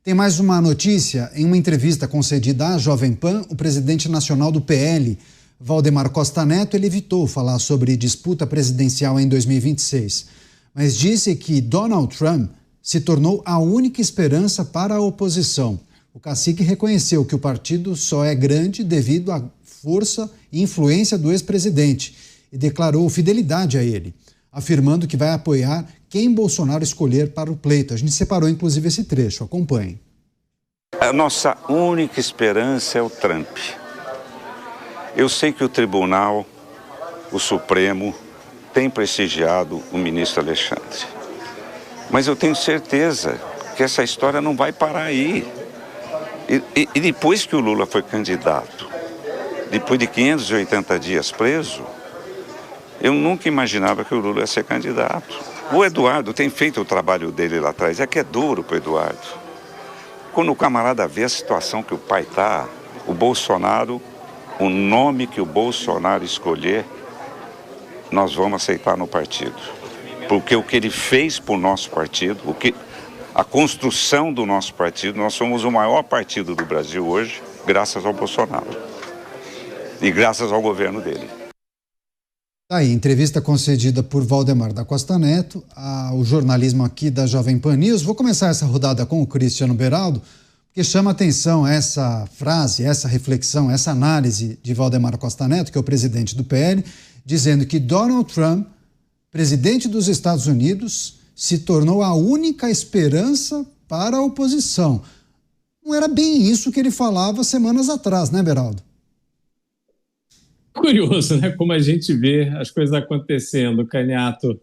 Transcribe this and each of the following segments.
Tem mais uma notícia. Em uma entrevista concedida à Jovem Pan, o presidente nacional do PL, Valdemar Costa Neto, ele evitou falar sobre disputa presidencial em 2026, mas disse que Donald Trump se tornou a única esperança para a oposição. O cacique reconheceu que o partido só é grande devido à força e influência do ex-presidente e declarou fidelidade a ele, afirmando que vai apoiar quem Bolsonaro escolher para o pleito. A gente separou, inclusive, esse trecho. Acompanhe. A nossa única esperança é o Trump. Eu sei que o Tribunal, o Supremo, tem prestigiado o ministro Alexandre. Mas eu tenho certeza que essa história não vai parar aí. E depois que o Lula foi candidato, depois de 580 dias preso, eu nunca imaginava que o Lula ia ser candidato. O Eduardo tem feito o trabalho dele lá atrás. É que é duro para o Eduardo. Quando o camarada vê a situação que o pai está, o Bolsonaro, o nome que o Bolsonaro escolher, nós vamos aceitar no partido. Porque o que ele fez para o nosso partido, a construção do nosso partido, nós somos o maior partido do Brasil hoje, graças ao Bolsonaro. E graças ao governo dele. Aí, entrevista concedida por Valdemar da Costa Neto ao jornalismo aqui da Jovem Pan News. Vou começar essa rodada com o Cristiano Beraldo, porque chama atenção essa frase, essa reflexão, essa análise de Valdemar Costa Neto, que é o presidente do PL, dizendo que Donald Trump, presidente dos Estados Unidos, se tornou a única esperança para a oposição. Não era bem isso que ele falava semanas atrás, né, Beraldo? Curioso, né? Como a gente vê as coisas acontecendo, Canhato.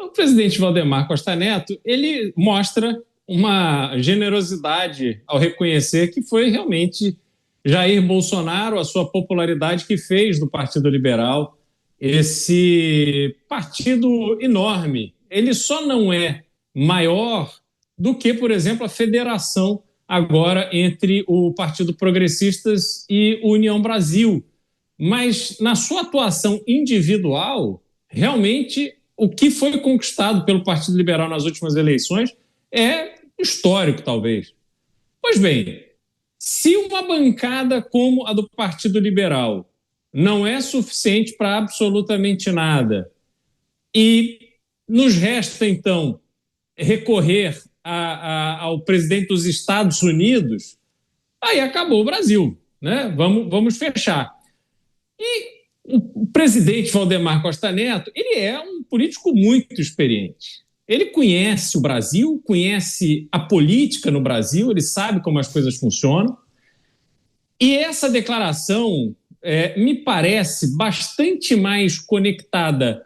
O presidente Valdemar Costa Neto, ele mostra uma generosidade ao reconhecer que foi realmente Jair Bolsonaro, a sua popularidade que fez do Partido Liberal esse partido enorme. Ele só não é maior do que, por exemplo, a federação agora entre o Partido Progressistas e União Brasil. Mas, na sua atuação individual, realmente o que foi conquistado pelo Partido Liberal nas últimas eleições é histórico, talvez. Pois bem, se uma bancada como a do Partido Liberal não é suficiente para absolutamente nada e nos resta, então, recorrer ao presidente dos Estados Unidos, aí acabou o Brasil, né? Vamos fechar. E o presidente Valdemar Costa Neto, ele é um político muito experiente. Ele conhece o Brasil, conhece a política no Brasil, ele sabe como as coisas funcionam. E essa declaração me parece bastante mais conectada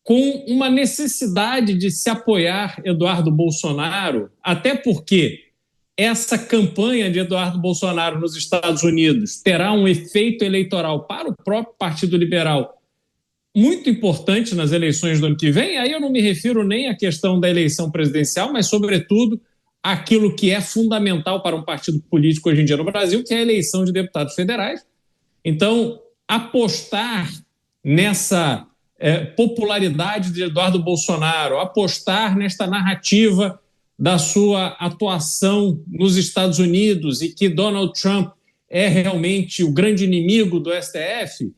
com uma necessidade de se apoiar Eduardo Bolsonaro, até porque essa campanha de Eduardo Bolsonaro nos Estados Unidos terá um efeito eleitoral para o próprio Partido Liberal muito importante nas eleições do ano que vem. Aí eu não me refiro nem à questão da eleição presidencial, mas, sobretudo, aquilo que é fundamental para um partido político hoje em dia no Brasil, que é a eleição de deputados federais. Então, apostar nessa popularidade de Eduardo Bolsonaro, apostar nesta narrativa da sua atuação nos Estados Unidos e que Donald Trump é realmente o grande inimigo do STF,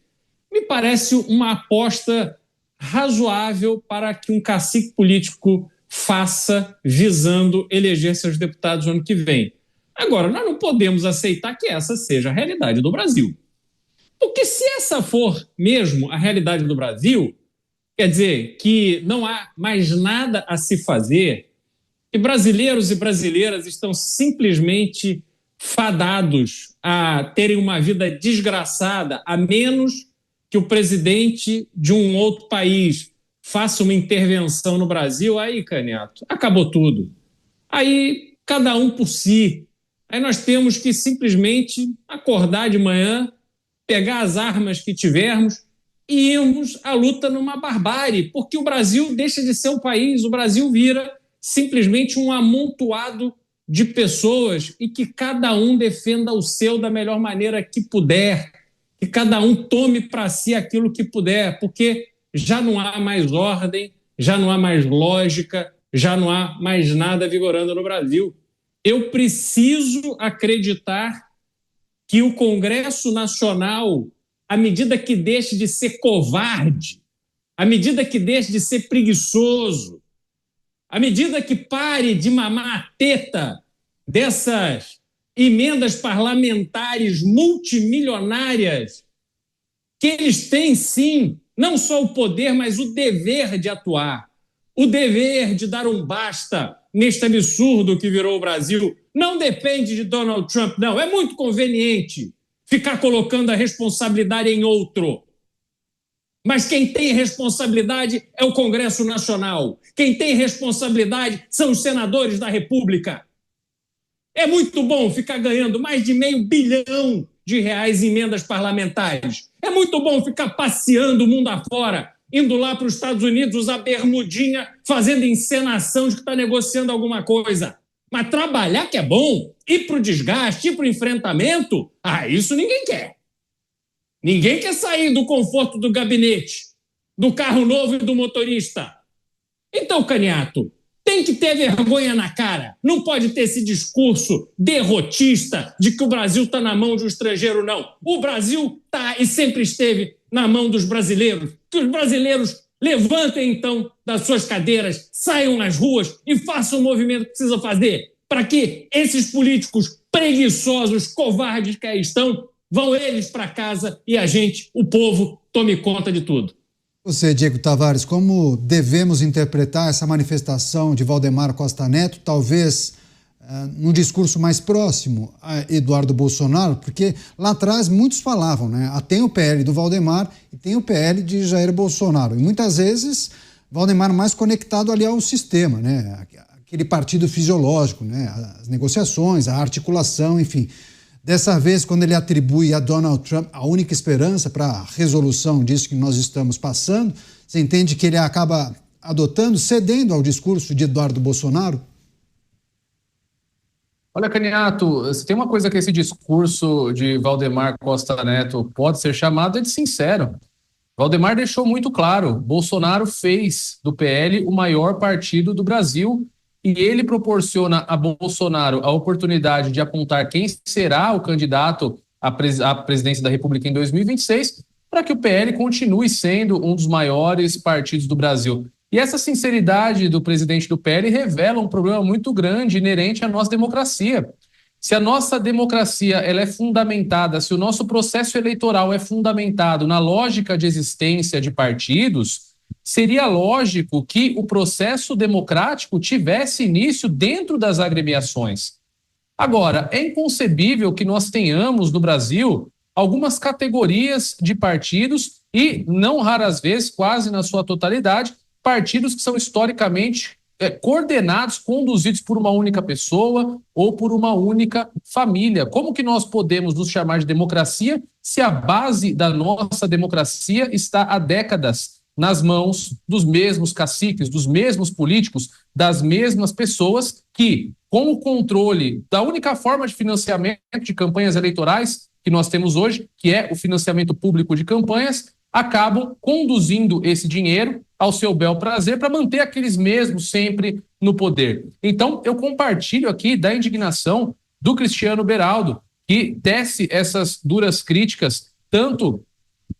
me parece uma aposta razoável para que um cacique político faça visando eleger seus deputados no ano que vem. Agora, nós não podemos aceitar que essa seja a realidade do Brasil. Porque se essa for mesmo a realidade do Brasil, quer dizer que não há mais nada a se fazer, que brasileiros e brasileiras estão simplesmente fadados a terem uma vida desgraçada, a menos que o presidente de um outro país faça uma intervenção no Brasil, aí, Canhato, acabou tudo. Aí, cada um por si. Aí nós temos que simplesmente acordar de manhã, pegar as armas que tivermos e irmos à luta numa barbárie, porque o Brasil deixa de ser um país, o Brasil vira simplesmente um amontoado de pessoas e que cada um defenda o seu da melhor maneira que puder, que cada um tome para si aquilo que puder, porque já não há mais ordem, já não há mais lógica, já não há mais nada vigorando no Brasil. eu preciso acreditar que o Congresso Nacional, à medida que deixe de ser covarde, à medida que deixe de ser preguiçoso, à medida que pare de mamar a teta dessas emendas parlamentares multimilionárias, que eles têm, sim, não só o poder, mas o dever de atuar, o dever de dar um basta neste absurdo que virou o Brasil. Não depende de Donald Trump, não. É muito conveniente ficar colocando a responsabilidade em outro. Mas quem tem responsabilidade é o Congresso Nacional. Quem tem responsabilidade são os senadores da República. É muito bom ficar ganhando mais de R$500 bilhão em emendas parlamentares. É muito bom ficar passeando o mundo afora, indo lá para os Estados Unidos usar bermudinha, fazendo encenação de que está negociando alguma coisa. Mas trabalhar que é bom, ir para o desgaste, ir para o enfrentamento, isso ninguém quer. Ninguém quer sair do conforto do gabinete, do carro novo e do motorista. Então, Caniato, tem que ter vergonha na cara. Não pode ter esse discurso derrotista de que o Brasil está na mão de um estrangeiro, não. O Brasil está e sempre esteve na mão dos brasileiros. Que os brasileiros levantem, então, das suas cadeiras, saiam nas ruas e façam o movimento que precisa fazer para que esses políticos preguiçosos, covardes que aí estão, vão eles para casa e a gente, o povo, tome conta de tudo. Você, Diego Tavares, como devemos interpretar essa manifestação de Valdemar Costa Neto, talvez num discurso mais próximo a Eduardo Bolsonaro, porque lá atrás muitos falavam, né? Tem o PL do Valdemar e tem o PL de Jair Bolsonaro. E muitas vezes Valdemar mais conectado ali ao sistema, né? Aquele partido fisiológico, né? As negociações, a articulação, enfim. Dessa vez, quando ele atribui a Donald Trump a única esperança para a resolução disso que nós estamos passando, você entende que ele acaba adotando, cedendo ao discurso de Eduardo Bolsonaro? Olha, Caniato, se tem uma coisa que esse discurso de Valdemar Costa Neto pode ser chamado é de sincero. Valdemar deixou muito claro, Bolsonaro fez do PL o maior partido do Brasil e ele proporciona a Bolsonaro a oportunidade de apontar quem será o candidato à presidência da República em 2026, para que o PL continue sendo um dos maiores partidos do Brasil. E essa sinceridade do presidente do PL revela um problema muito grande inerente à nossa democracia. Se a nossa democracia ela é fundamentada, se o nosso processo eleitoral é fundamentado na lógica de existência de partidos, seria lógico que o processo democrático tivesse início dentro das agremiações. Agora, é inconcebível que nós tenhamos no Brasil algumas categorias de partidos e, não raras vezes, quase na sua totalidade, partidos que são historicamente coordenados, conduzidos por uma única pessoa ou por uma única família. Como que nós podemos nos chamar de democracia se a base da nossa democracia está há décadas nas mãos dos mesmos caciques, dos mesmos políticos, das mesmas pessoas que, com o controle da única forma de financiamento de campanhas eleitorais que nós temos hoje, que é o financiamento público de campanhas, acabam conduzindo esse dinheiro ao seu bel prazer para manter aqueles mesmos sempre no poder. Então, eu compartilho aqui da indignação do Cristiano Beraldo, que tece essas duras críticas tanto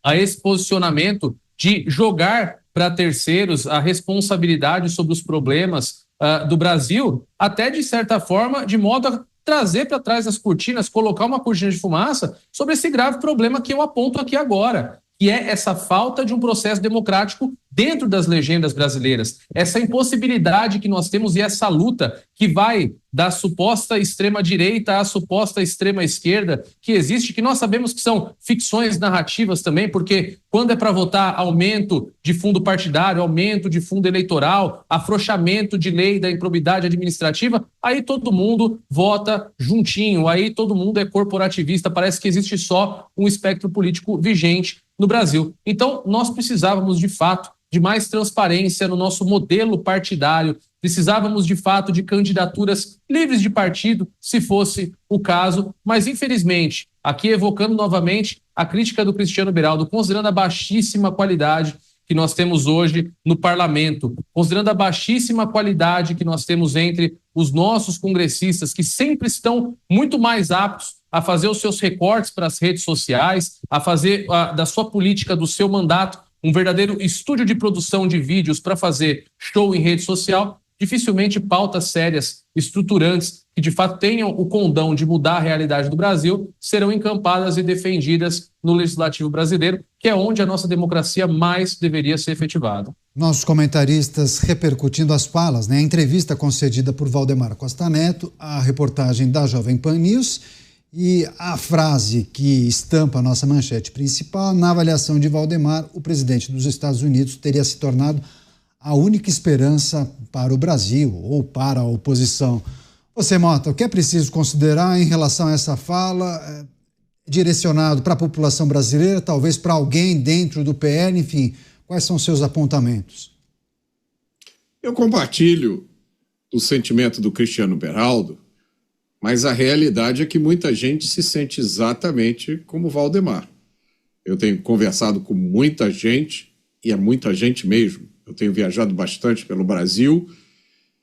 a esse posicionamento de jogar para terceiros a responsabilidade sobre os problemas do Brasil, até de certa forma, de modo a trazer para trás das cortinas, colocar uma cortina de fumaça sobre esse grave problema que eu aponto aqui agora, que é essa falta de um processo democrático dentro das legendas brasileiras. Essa impossibilidade que nós temos e essa luta que vai da suposta extrema-direita à suposta extrema-esquerda que existe, que nós sabemos que são ficções narrativas também, porque quando é para votar aumento de fundo partidário, aumento de fundo eleitoral, afrouxamento de lei da improbidade administrativa, aí todo mundo vota juntinho, aí todo mundo é corporativista, parece que existe só um espectro político vigente no Brasil. Então, nós precisávamos, de fato, de mais transparência no nosso modelo partidário, precisávamos, de fato, de candidaturas livres de partido, se fosse o caso, mas, infelizmente, aqui evocando novamente a crítica do Cristiano Beraldo, considerando a baixíssima qualidade que que nós temos hoje no parlamento, considerando a baixíssima qualidade que nós temos entre os nossos congressistas, que sempre estão muito mais aptos a fazer os seus recortes para as redes sociais, a fazer da sua política, do seu mandato, um verdadeiro estúdio de produção de vídeos para fazer show em rede social, dificilmente pautas sérias, estruturantes, que de fato tenham o condão de mudar a realidade do Brasil, serão encampadas e defendidas no Legislativo brasileiro, que é onde a nossa democracia mais deveria ser efetivada. Nossos comentaristas repercutindo as falas, a entrevista concedida por Valdemar Costa Neto, a reportagem da Jovem Pan News e a frase que estampa a nossa manchete principal: na avaliação de Valdemar, o presidente dos Estados Unidos teria se tornado a única esperança para o Brasil ou para a oposição. Você, Mota, o que é preciso considerar em relação a essa fala, direcionado para a população brasileira, talvez para alguém dentro do PL, enfim, quais são os seus apontamentos? Eu compartilho o sentimento do Cristiano Beraldo, mas a realidade é que muita gente se sente exatamente como Valdemar. Eu tenho conversado com muita gente, e é muita gente mesmo. Eu tenho viajado bastante pelo Brasil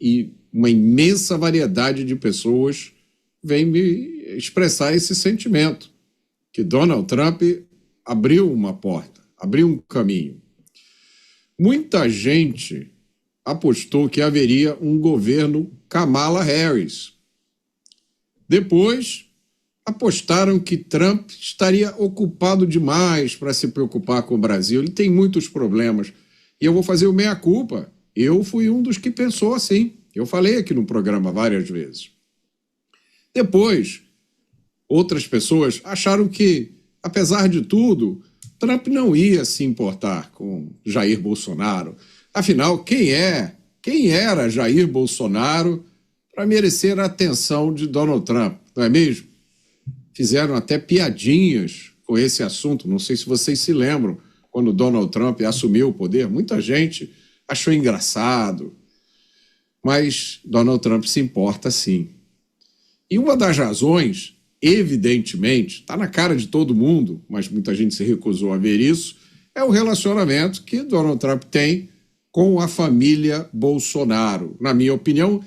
e uma imensa variedade de pessoas vem me expressar esse sentimento, que Donald Trump abriu uma porta, abriu um caminho. Muita gente apostou que haveria um governo Kamala Harris. Depois, apostaram que Trump estaria ocupado demais para se preocupar com o Brasil. Ele tem muitos problemas. E eu vou fazer o meia-culpa. Eu fui um dos que pensou assim. Eu falei aqui no programa várias vezes. Depois, outras pessoas acharam que, apesar de tudo, Trump não ia se importar com Jair Bolsonaro. Afinal, quem era Jair Bolsonaro para merecer a atenção de Donald Trump, não é mesmo? Fizeram até piadinhas com esse assunto. Não sei se vocês se lembram, quando Donald Trump assumiu o poder, muita gente achou engraçado. Mas Donald Trump se importa sim. E uma das razões, evidentemente, está na cara de todo mundo, mas muita gente se recusou a ver isso, é o relacionamento que Donald Trump tem com a família Bolsonaro. Na minha opinião,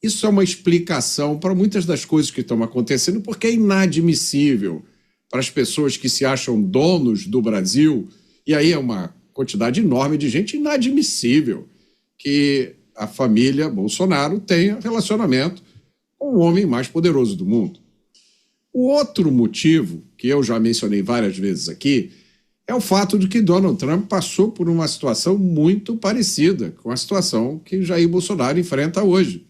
isso é uma explicação para muitas das coisas que estão acontecendo, porque é inadmissível para as pessoas que se acham donos do Brasil, e aí é uma quantidade enorme de gente, inadmissível que a família Bolsonaro tenha relacionamento com o homem mais poderoso do mundo. O outro motivo, que eu já mencionei várias vezes aqui, é o fato de que Donald Trump passou por uma situação muito parecida com a situação que Jair Bolsonaro enfrenta hoje.